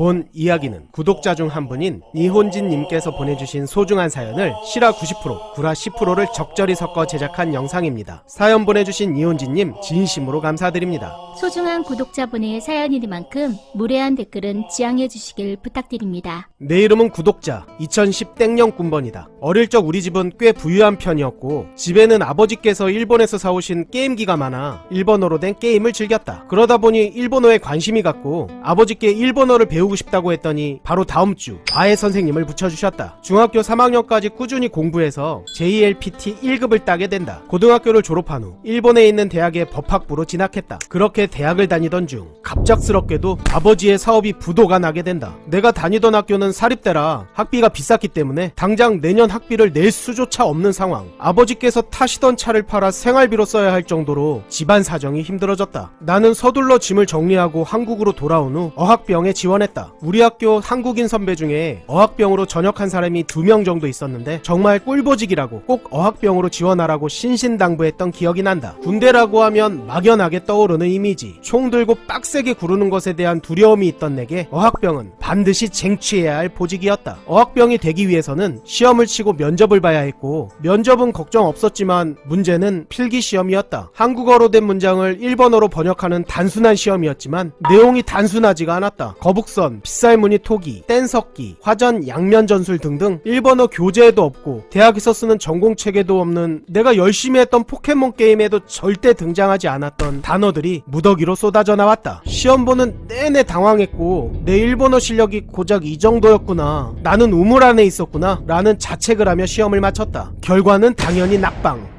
본 이야기는 구독자 중 한 분인 니혼진님께서 보내주신 소중한 사연을 실화 90%, 구라 10%를 적절히 섞어 제작한 영상입니다. 사연 보내주신 니혼진님 진심으로 감사드립니다. 소중한 구독자분의 사연이니만큼 무례한 댓글은 지양해주시길 부탁드립니다. 내 이름은 구독자 2010땡년 군번이다. 어릴 적 우리 집은 꽤 부유한 편이었고 집에는 아버지께서 일본에서 사오신 게임기가 많아 일본어로 된 게임을 즐겼다. 그러다 보니 일본어에 관심이 갔고 아버지께 일본어를 배우고 싶다고 했더니 바로 다음 주 과외 선생님을 붙여주셨다. 중학교 3학년까지 꾸준히 공부해서 JLPT 1급을 따게 된다. 고등학교를 졸업한 후 일본에 있는 대학의 법학부로 진학했다. 그렇게 대학을 다니던 중 갑작스럽게도 아버지의 사업이 부도가 나게 된다. 내가 다니던 학교는 사립대라 학비가 비쌌기 때문에 당장 내년 학비를 낼 수조차 없는 상황. 아버지께서 타시던 차를 팔아 생활비로 써야 할 정도로 집안 사정이 힘들어졌다. 나는 서둘러 짐을 정리하고 한국으로 돌아온 후 어학병에 지원했다. 우리 학교 한국인 선배 중에 어학병으로 전역한 사람이 2명 정도 있었는데 정말 꿀보직이라고 꼭 어학병으로 지원하라고 신신당부했던 기억이 난다. 군대라고 하면 막연하게 떠오르는 이미지, 총 들고 빡세게 구르는 것에 대한 두려움이 있던 내게 어학병은 반드시 쟁취해야 할 보직이었다. 어학병이 되기 위해서는 시험을 치고 면접을 봐야 했고 면접은 걱정 없었지만 문제는 필기시험이었다. 한국어로 된 문장을 일본어로 번역하는 단순한 시험이었지만 내용이 단순하지가 않았다. 거북선, 빗살무늬 토기, 뗀석기, 화전, 양면 전술 등등 일본어 교재에도 없고 대학에서 쓰는 전공책에도 없는 내가 열심히 했던 포켓몬 게임에도 절대 등장하지 않았던 단어들이 무더기로 쏟아져 나왔다. 시험 보는 내내 당황했고 내 일본어 실력이 고작 이 정도였구나, 나는 우물 안에 있었구나 라는 자책을 하며 시험을 마쳤다. 결과는 당연히 낙방.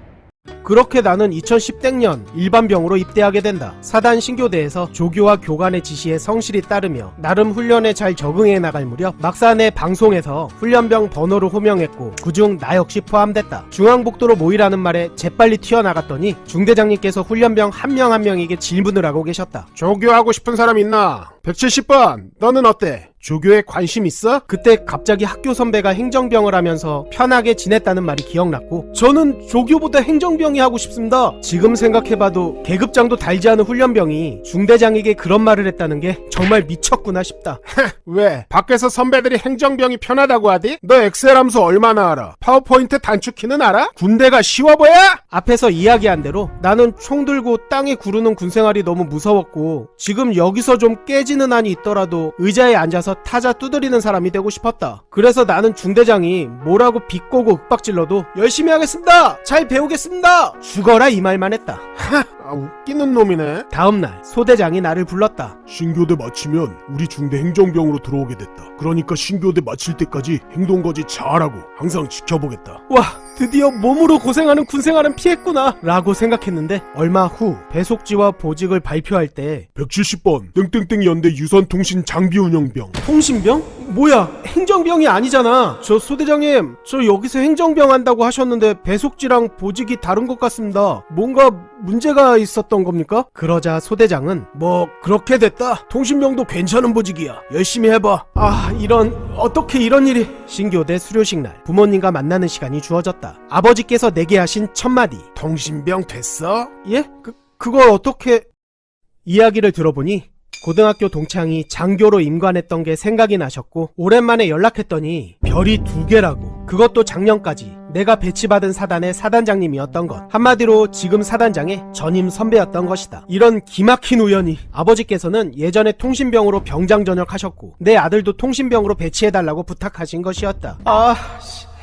그렇게 나는 2010땡년 일반병으로 입대하게 된다. 사단 신교대에서 조교와 교관의 지시에 성실히 따르며 나름 훈련에 잘 적응해 나갈 무렵 막사내 방송에서 훈련병 번호를 호명했고 그중 나 역시 포함됐다. 중앙복도로 모이라는 말에 재빨리 튀어나갔더니 중대장님께서 훈련병 한 명 한 명에게 질문을 하고 계셨다. 조교하고 싶은 사람 있나? 170번 너는 어때? 조교에 관심 있어? 그때 갑자기 학교 선배가 행정병을 하면서 편하게 지냈다는 말이 기억났고 저는 조교보다 행정병이 하고 싶습니다. 지금 생각해봐도 계급장도 달지 않은 훈련병이 중대장에게 그런 말을 했다는 게 정말 미쳤구나 싶다. 왜? 밖에서 선배들이 행정병이 편하다고 하디? 너 엑셀 함수 얼마나 알아? 파워포인트 단축키는 알아? 군대가 쉬워 보여? 앞에서 이야기한 대로 나는 총 들고 땅에 구르는 군생활이 너무 무서웠고 지금 여기서 좀 깨지는 한이 있더라도 의자에 앉아서 타자 두드리는 사람이 되고 싶었다. 그래서 나는 중대장이 뭐라고 비꼬고 윽박질러도 열심히 하겠습니다, 잘 배우겠습니다, 죽어라 이 말만 했다. 웃기는 놈이네. 다음날 소대장이 나를 불렀다. 신교대 마치면 우리 중대 행정병으로 들어오게 됐다. 그러니까 신교대 마칠 때까지 행동거지 잘하고 항상 지켜보겠다. 와, 드디어 몸으로 고생하는 군생활은 피했구나 라고 생각했는데 얼마 후 배속지와 보직을 발표할 때 170번 땡땡땡 연대 유선통신 장비운영병. 통신병? 뭐야, 행정병이 아니잖아. 저 소대장님, 저 여기서 행정병 한다고 하셨는데 배속지랑 보직이 다른 것 같습니다. 뭔가 문제가 있었던 겁니까? 그러자 소대장은 뭐 그렇게 됐다, 통신병도 괜찮은 보직이야, 열심히 해봐. 이런, 어떻게 이런 일이. 신교대 수료식 날 부모님과 만나는 시간이 주어졌다. 아버지께서 내게 하신 첫마디, 통신병 됐어? 예? 그걸 어떻게. 이야기를 들어보니 고등학교 동창이 장교로 임관했던 게 생각이 나셨고 오랜만에 연락했더니 별이 2개라고. 그것도 작년까지 내가 배치받은 사단의 사단장님이었던 것. 한마디로 지금 사단장의 전임 선배였던 것이다. 이런 기막힌 우연이. 아버지께서는 예전에 통신병으로 병장 전역하셨고 내 아들도 통신병으로 배치해달라고 부탁하신 것이었다.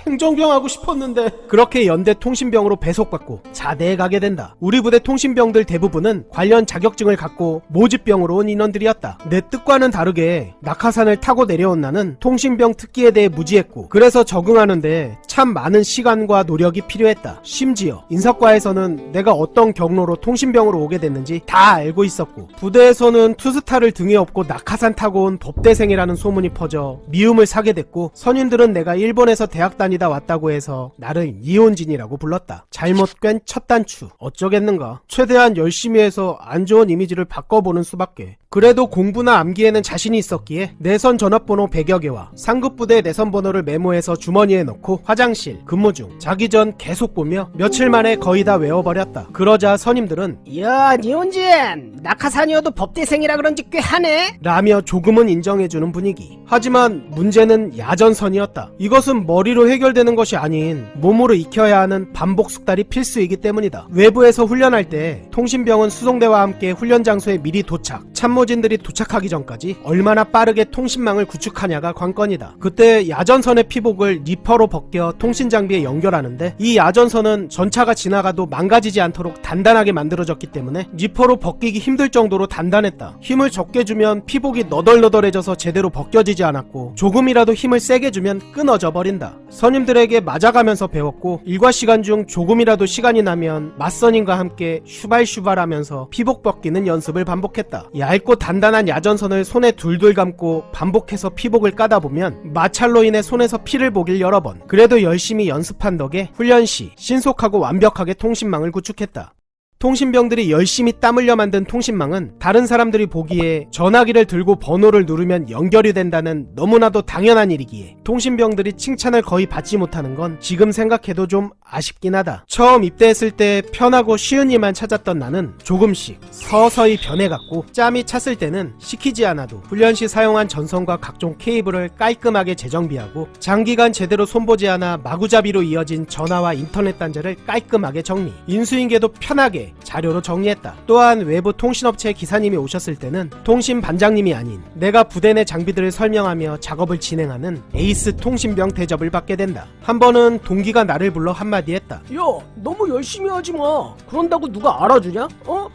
행정병 하고 싶었는데. 그렇게 연대 통신병으로 배속받고 자대에 가게 된다. 우리 부대 통신병들 대부분은 관련 자격증을 갖고 모집병으로 온 인원들이었다. 내 뜻과는 다르게 낙하산을 타고 내려온 나는 통신병 특기에 대해 무지했고 그래서 적응하는데 참 많은 시간과 노력이 필요했다. 심지어 인사과에서는 내가 어떤 경로로 통신병으로 오게 됐는지 다 알고 있었고 부대에서는 투스타를 등에 업고 낙하산 타고 온 법대생이라는 소문이 퍼져 미움을 사게 됐고 선임들은 내가 일본에서 대학 다니 다니다 왔다고 해서 나를 니혼진이라고 불렀다. 잘못 꿰n 첫 단추. 어쩌겠는가. 최대한 열심히 해서 안 좋은 이미지를 바꿔보는 수밖에. 그래도 공부나 암기에는 자신이 있었기에 내선 전화번호 100여 개와 상급부대 내선 번호를 메모해서 주머니에 넣고 화장실, 근무 중, 자기 전 계속 보며 며칠 만에 거의 다 외워버렸다. 그러자 선임들은 야, 니혼진 낙하산이어도 법대생이라 그런지 꽤 하네. 라며 조금은 인정해주는 분위기. 하지만 문제는 야전선이었다. 이것은 머리로 해결되는 것이 아닌 몸으로 익혀야 하는 반복 숙달이 필수이기 때문이다. 외부에서 훈련할 때 통신병은 수송대와 함께 훈련 장소에 미리 도착, 참모진들이 도착하기 전까지 얼마나 빠르게 통신망을 구축하냐가 관건이다. 그때 야전선의 피복을 리퍼로 벗겨 통신장비에 연결하는데 이 야전선은 전차가 지나가도 망가지지 않도록 단단하게 만들어졌기 때문에 리퍼로 벗기기 힘들 정도로 단단했다. 힘을 적게 주면 피복이 너덜너덜해져서 제대로 벗겨지지 않았고 조금이라도 힘을 세게 주면 끊어져 버린다. 선임들에게 맞아가면서 배웠고 일과 시간 중 조금이라도 시간이 나면 맞선임과 함께 슈발슈발하면서 피복 벗기는 연습을 반복했다. 얇고 단단한 야전선을 손에 둘둘 감고 반복해서 피복을 까다 보면 마찰로 인해 손에서 피를 보길 여러 번. 그래도 열심히 연습한 덕에 훈련 시 신속하고 완벽하게 통신망을 구축했다. 통신병들이 열심히 땀 흘려 만든 통신망은 다른 사람들이 보기에 전화기를 들고 번호를 누르면 연결이 된다는 너무나도 당연한 일이기에 통신병들이 칭찬을 거의 받지 못하는 건 지금 생각해도 좀 아쉽긴 하다. 처음 입대했을 때 편하고 쉬운 일만 찾았던 나는 조금씩 서서히 변해갔고 짬이 찼을 때는 시키지 않아도 훈련 시 사용한 전선과 각종 케이블을 깔끔하게 재정비하고 장기간 제대로 손보지 않아 마구잡이로 이어진 전화와 인터넷 단자를 깔끔하게 정리, 인수인계도 편하게 자료로 정리했다. 또한 외부 통신업체 기사님이 오셨을 때는 통신 반장님이 아닌 내가 부대 내 장비들을 설명하며 작업을 진행하는 에이스 통신병 대접을 받게 된다. 한 번은 동기가 나를 불러 한마디 했다. 야, 너무 열심히 하지 마. 그런다고 누가 알아주냐?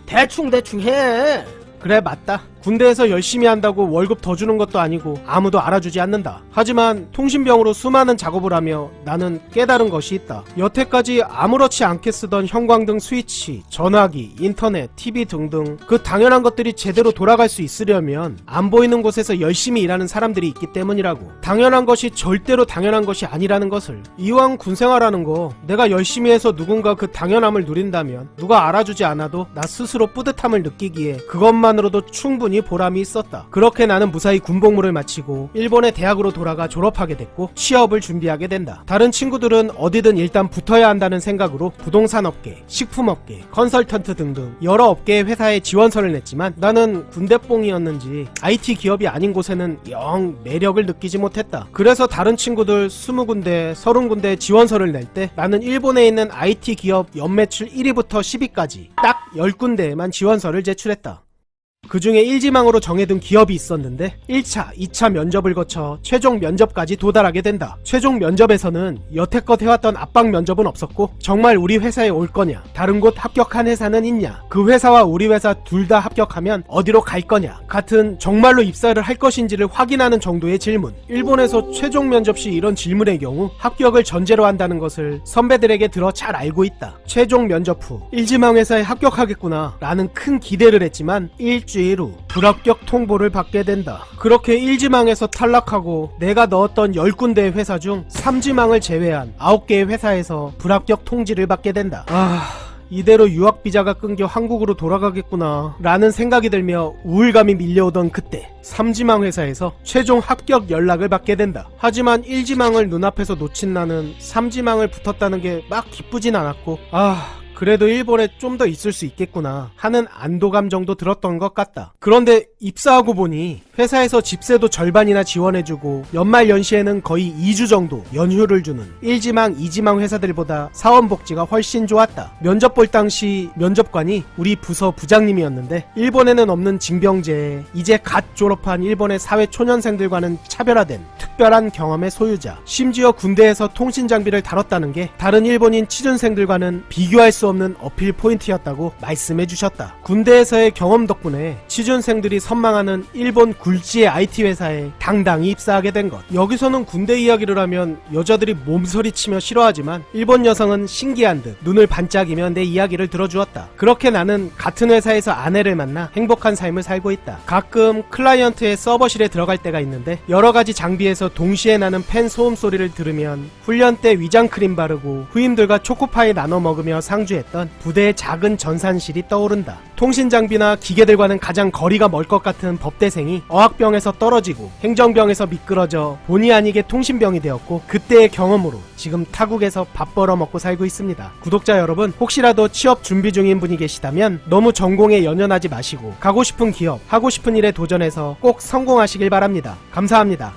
대충 해. 그래, 맞다. 군대에서 열심히 한다고 월급 더 주는 것도 아니고 아무도 알아주지 않는다. 하지만 통신병으로 수많은 작업을 하며 나는 깨달은 것이 있다. 여태까지 아무렇지 않게 쓰던 형광등 스위치, 전화기, 인터넷, TV 등등 그 당연한 것들이 제대로 돌아갈 수 있으려면 안 보이는 곳에서 열심히 일하는 사람들이 있기 때문이라고. 당연한 것이 절대로 당연한 것이 아니라는 것을. 이왕 군생활하는 거 내가 열심히 해서 누군가 그 당연함을 누린다면 누가 알아주지 않아도 나 스스로 뿌듯함을 느끼기에 그것만으로도 충분히 보람이 있었다. 그렇게 나는 무사히 군복무를 마치고 일본의 대학으로 돌아가 졸업하게 됐고 취업을 준비하게 된다. 다른 친구들은 어디든 일단 붙어야 한다는 생각으로 부동산 업계, 식품업계, 컨설턴트 등등 여러 업계의 회사에 지원서를 냈지만 나는 군대뽕이었는지 IT 기업이 아닌 곳에는 영 매력을 느끼지 못했다. 그래서 다른 친구들 20군데, 30군데 지원서를 낼 때 나는 일본에 있는 IT 기업 연매출 1위부터 10위까지 딱 10군데에만 지원서를 제출했다. 그 중에 1지망으로 정해둔 기업이 있었는데 1차, 2차 면접을 거쳐 최종 면접까지 도달하게 된다. 최종 면접에서는 여태껏 해왔던 압박 면접은 없었고 정말 우리 회사에 올 거냐, 다른 곳 합격한 회사는 있냐, 그 회사와 우리 회사 둘 다 합격하면 어디로 갈 거냐 같은 정말로 입사를 할 것인지를 확인하는 정도의 질문. 일본에서 최종 면접 시 이런 질문의 경우 합격을 전제로 한다는 것을 선배들에게 들어 잘 알고 있다. 최종 면접 후 1지망 회사에 합격하겠구나 라는 큰 기대를 했지만 일주일 후 불합격 통보를 받게 된다. 그렇게 1지망에서 탈락하고 내가 넣었던 10군데의 회사 중 3지망을 제외한 9개의 회사에서 불합격 통지를 받게 된다. 이대로 유학비자가 끊겨 한국으로 돌아가겠구나 라는 생각이 들며 우울감이 밀려오던 그때 3지망 회사에서 최종 합격 연락을 받게 된다. 하지만 1지망을 눈앞에서 놓친 나는 3지망을 붙었다는 게 막 기쁘진 않았고 그래도 일본에 좀 더 있을 수 있겠구나 하는 안도감 정도 들었던 것 같다. 그런데 입사하고 보니 회사에서 집세도 절반이나 지원해주고 연말 연시에는 거의 2주 정도 연휴를 주는 1지망, 2지망 회사들보다 사원복지가 훨씬 좋았다. 면접 볼 당시 면접관이 우리 부서 부장님이었는데 일본에는 없는 징병제에 이제 갓 졸업한 일본의 사회 초년생들과는 차별화된 특별한 경험의 소유자, 심지어 군대에서 통신장비를 다뤘다는 게 다른 일본인 취준생들과는 비교할 수 없는 어필 포인트였다고 말씀해 주셨다. 군대에서의 경험 덕분에 취준생들이 선망하는 일본 굴지의 IT 회사에 당당히 입사하게 된 것. 여기서는 군대 이야기를 하면 여자들이 몸서리치며 싫어하지만 일본 여성은 신기한 듯 눈을 반짝이며 내 이야기를 들어주었다. 그렇게 나는 같은 회사에서 아내를 만나 행복한 삶을 살고 있다. 가끔 클라이언트의 서버실에 들어갈 때가 있는데 여러 가지 장비에서 동시에 나는 팬 소음 소리를 들으면 훈련 때 위장 크림 바르고 후임들과 초코파이 나눠 먹으며 상주했던 부대의 작은 전산실이 떠오른다. 통신 장비나 기계들과는 가장 거리가 멀 것 같은 법대생이 어학병에서 떨어지고 행정병에서 미끄러져 본의 아니게 통신병이 되었고 그때의 경험으로 지금 타국에서 밥 벌어 먹고 살고 있습니다. 구독자 여러분, 혹시라도 취업 준비 중인 분이 계시다면 너무 전공에 연연하지 마시고 가고 싶은 기업, 하고 싶은 일에 도전해서 꼭 성공하시길 바랍니다. 감사합니다.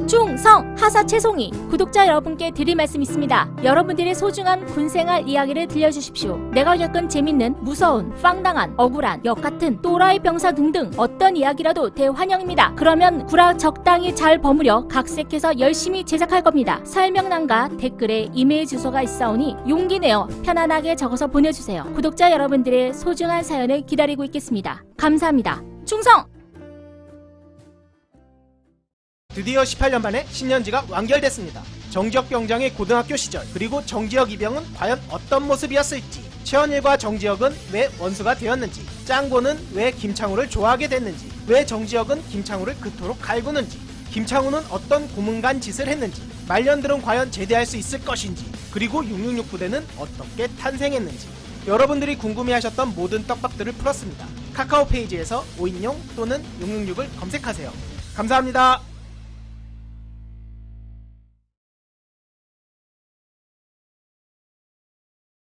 충성 하사 채송이 구독자 여러분께 드릴 말씀 있습니다. 여러분들의 소중한 군생활 이야기를 들려주십시오. 내가 겪은 재밌는, 무서운, 빵당한, 억울한, 역같은 또라이 병사 등등 어떤 이야기라도 대환영입니다. 그러면 구라 적당히 잘 버무려 각색해서 열심히 제작할 겁니다. 설명란과 댓글에 이메일 주소가 있사오니 용기 내어 편안하게 적어서 보내주세요. 구독자 여러분들의 소중한 사연을 기다리고 있겠습니다. 감사합니다. 충성! 드디어 18년 만에 신년지가 완결됐습니다. 정지혁 병장의 고등학교 시절, 그리고 정지혁 이병은 과연 어떤 모습이었을지, 최원일과 정지혁은 왜 원수가 되었는지, 짱보는 왜 김창우를 좋아하게 됐는지, 왜 정지혁은 김창우를 그토록 갈구는지, 김창우는 어떤 고문간 짓을 했는지, 말년들은 과연 제대할 수 있을 것인지, 그리고 666 부대는 어떻게 탄생했는지, 여러분들이 궁금해하셨던 모든 떡밥들을 풀었습니다. 카카오 페이지에서 5인용 또는 666을 검색하세요. 감사합니다.